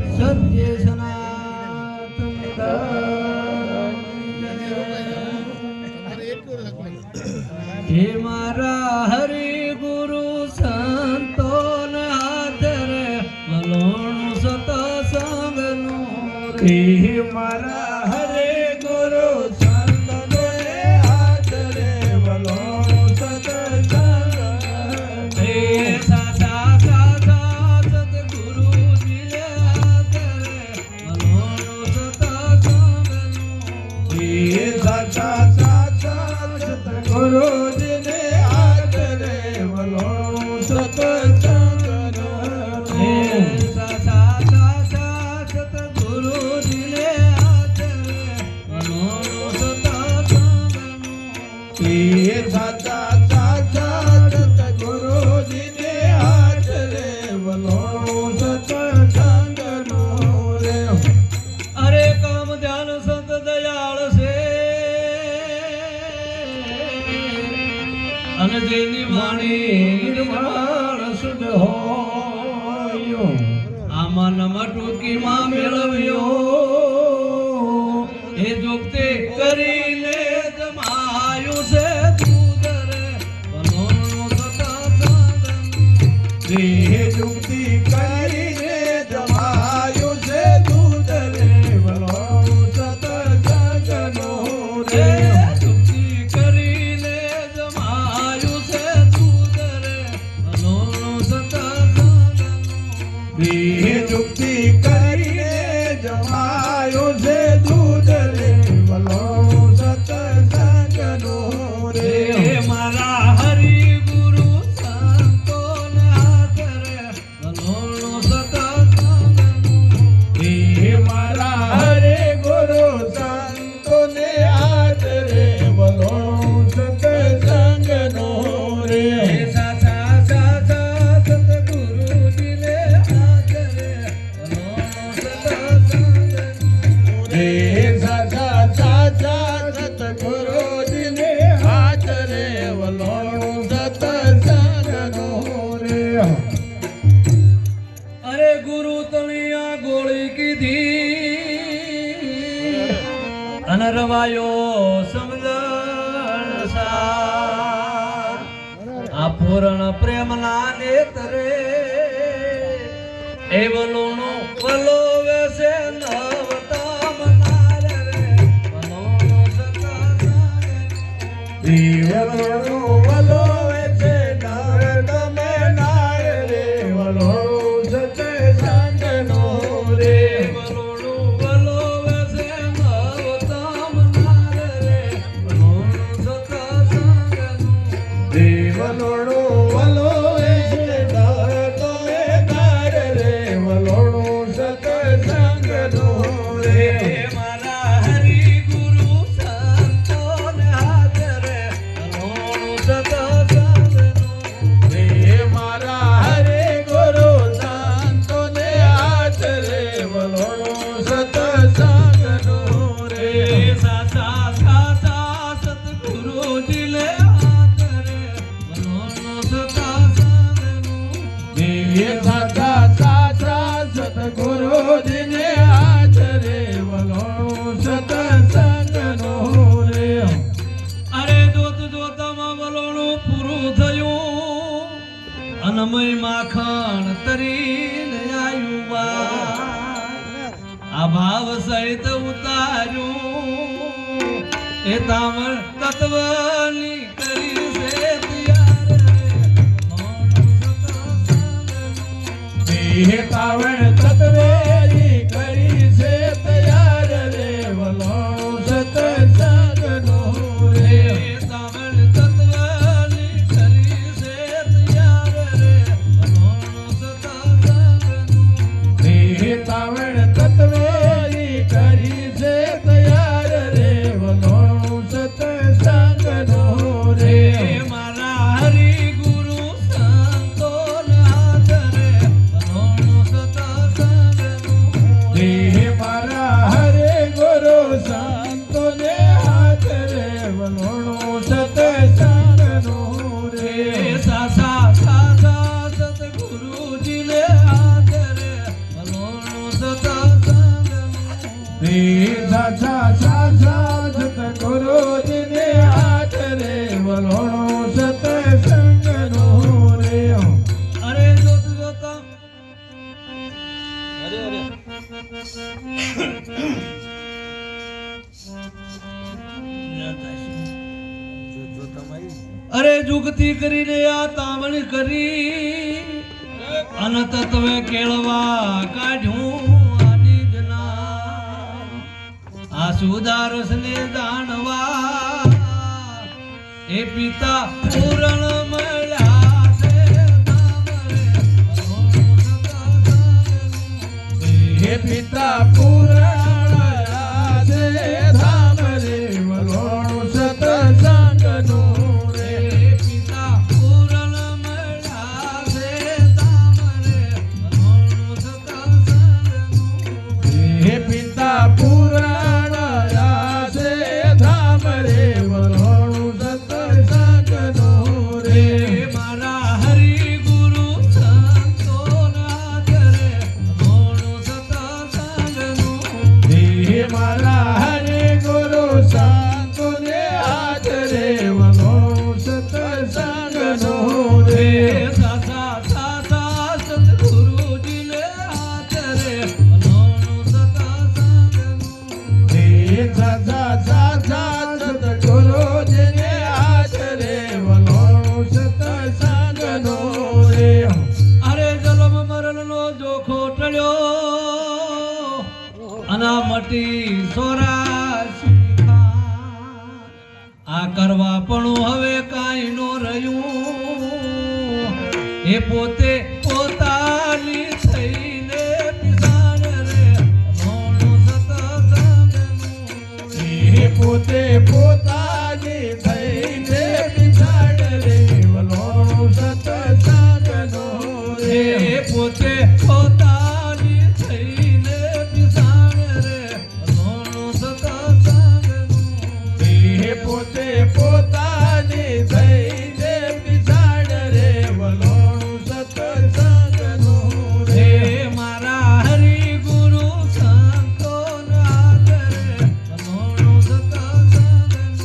સત્ય સનાતન ધર્મ હે મારા હરિ ગુરુ સંતો ને હાજર વલોણું સતસંગનું હે મારા હરિ ગુરુ સંતો ને હાજર વલોણું સતસંગનું હે ગુરુજી ને આદરે વલોણું સતસંગનું હે સતગુરુજી ને આદરે વલોણું સતસંગનું હે સતગુરુજી ને આદરે વલોણું સતસંગનું રે અરે કામ ધ્યાન સંત દયાળ છે અને જેની વાણી નિર્મળ શુદ્ધ હોય આમાં નમા ટૂંકીમાં મેળવ્યો એ જોગતે કરીને જમાયું છે દૂધ રે વલોણું સતસંગનું રે યુક્તિ કરીને જમાયું છે દૂધ રે વલોણું સતસંગનું રે યુક્તિ કરીને જમાયું છે દૂધ રે વલોણું સતસંગનું રે મારા હરિ ગુરુ સંતો ને હાજરે વલોણું સતસંગનું રે મારા હરિ ગુરુ સંતો ને હાજરે વલોણું સતસંગનું રે અરે ગુરુ તણિયા ગોળી કીધી અને રવાયો સમજણ સાર આ પૂર્ણ પ્રેમના નેત્રે એ વલોણું વલોવે છે નવતા મનાર રે વલોણું સતસંગનું વલોણું વલોવે છે નવતા મનાર રે વલોણું સતસંગનું રે વલોણું વલોવે છે નવતા મનાર રે વલોણું સતસંગનું રે વલોણું વલોવે છે નવતા મનાર રે વલોણું સતસંગનું રે મારા હરિ ગુરુ સંતો ને હાજરે વલોણું સતસંગનું રે મારા હરિ ગુરુ સંતો ને હાજરે વલોણું સતસંગનું રે સાચા સાચા સતગુરુજી ને હાજરે વલોણું સતસંગનું રે સાચા સાચા સતગુરુજી ને હાજરે વલોણું સતસંગનું રે અરે જોત જોતામાં વલોણું પૂરું થયું અનમય માખણ તરીને આવ્યું આ ભાવ સહિત ઉતાર્યું એ તામણ તત્વની કરી છે તાવણ તત્વેની કરી છે તૈયાર રે વલોણું સતસંગનું રે તાવણ તત્વની કરી છે તૈયાર રે વલોણું સતસંગનું રે તાવણ તત્વેની કરી છે તૈયાર રે વલોણું સતસંગનું રે મારા હરિ ગુરુ સંતો ને હાજરે વલોણું સતસંગનું સાચા સાચા સતગુરુજીને હાથ રે વલોણો સત્સંગનો રે. અરે જોત જોતા અરે જુગતી કરીને આ તામણ કરી અન તત્વે કેળવા કાઢ્યું આની જના આ સુદારસ ને જાણવા એ પિતા પૂરણ મળ્યા છે હે પિતા પુરાણા છે ધામ રે વલોણો સત્સંગનો રે. પિતા પૂરણ મળ્યા છે ધામ રે વલોણો સત્સંગનું. હે પિતા પુરાણા છે ધામ રે વલોણો સત્સંગનો રે. મારા હરિ ગુરુ સંતોના ઘરે વલોણો સત્સંગનું. હે મારા હરે ગુરુ સંતોને હાથ રે વલોણો સત્સંગનો રે. સાચા સાચા સતગુરુજીને હાથ રે વલોણો સત્સંગનું. હે સાચા સાચા સતગુરુજીને હાથ રે વલોણો સત્સંગનો રે. અરે જન્મ મરણનો જોખો ટળ્યો અનામટી સોરાશી આ કરવા પણ હવે કાંઈ નો રહ્યું એ પોતે પોતાની થઈને પિસાણ રે વલોણો સત્સંગનું. હે પોતે પોતાની થઈને બિછાડ રે વલોણો સત્સંગનો રે. એ પોતે પોતાની થઈને પિસાણ રે વલોણો સત્સંગનું. હે પોતે પોતાની થઈને બિછાડ રે વલોણો સત્સંગનો રે. મારા હરિ ગુરુ સંતોના ઘરે વલોણો સત્સંગનું.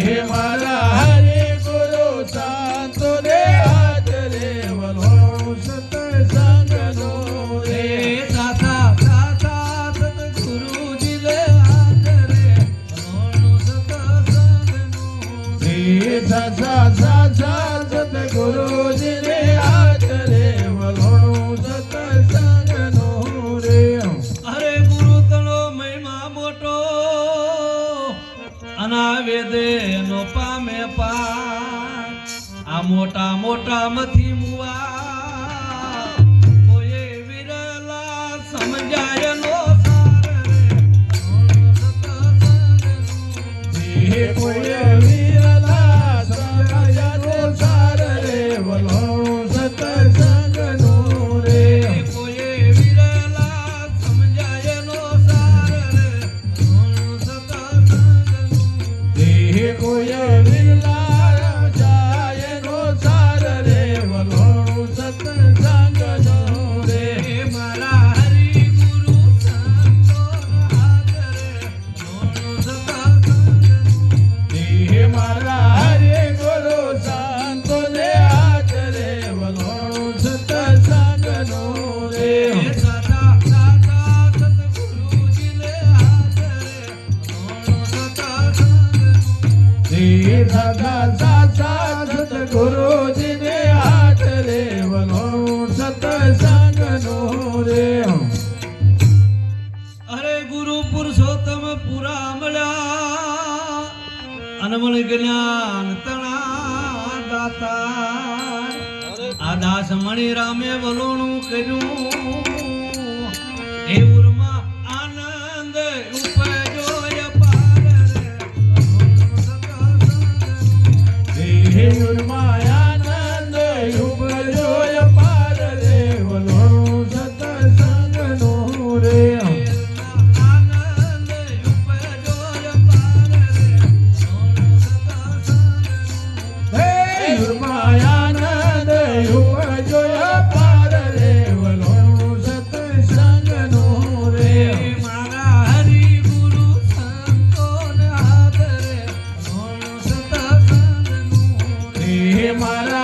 હે મારા હરે ગુરુ સંતોને હાથ રે વલોણો સત્સંગનો રે. સાચા સાચા સતગુરુજીને હાથ રે વલોણો સત્સંગનું. હે સાચા સાચા સતગુરુજીને હાથ રે વલોણો સત્સંગનો રે. અરે ગુરુ તનો મહિમા મોટો અનાવેદે નો પામે પાર આ મોટા મોટા મથી મુવા કોઈએ વિરલા સમજાય નો સાર રે વલોણો સત્સંગનું. હે કોઈ વિરલા સમજાયનો સાર રે વલોણો સત્સંગનો રે. કોઈએ વિરલા સમજાય નો સાર રે વલોણો સત્સંગનું. હે કોઈ વિરલા સમજાયનો સાર રે વલોણો સત્સંગનો રે. મારા હરિ ગુરુ સંતોના હાથ રે વલોણો સત્સંગનું. હે મારા હરે ગુરુ સંતોને હાથ રે વલોણો સત્સંગનો રે. સાચા સાચા સતગુરુજીને હાથ રે વલોણો સત્સંગનું. હે સાચા સાચા સતગુરુજીને હાથ રે વલોણો સત્સંગનો રે. અરે ગુરુ પુરુષોત્તમ પુરા મળ્યા અનમણ જ્ઞાન તણા દાતા આ દાસ મણી રામે વલોણું કર્યું એ ઉરમાં આનંદ ઉપજોય પાર રે વલોણું સત્સંગનું. હે ઉર્માયાનંદ ઉપજોય પાર રે વલોણો સત્સંગનો રે. આનંદ ઉપજોય પાર રે વલોણું સત્સંગનું. હે ઉર્માયાનંદ ઉપજોય પાર રે વલોણો સત્સંગનો રે. મારા હરિ મારા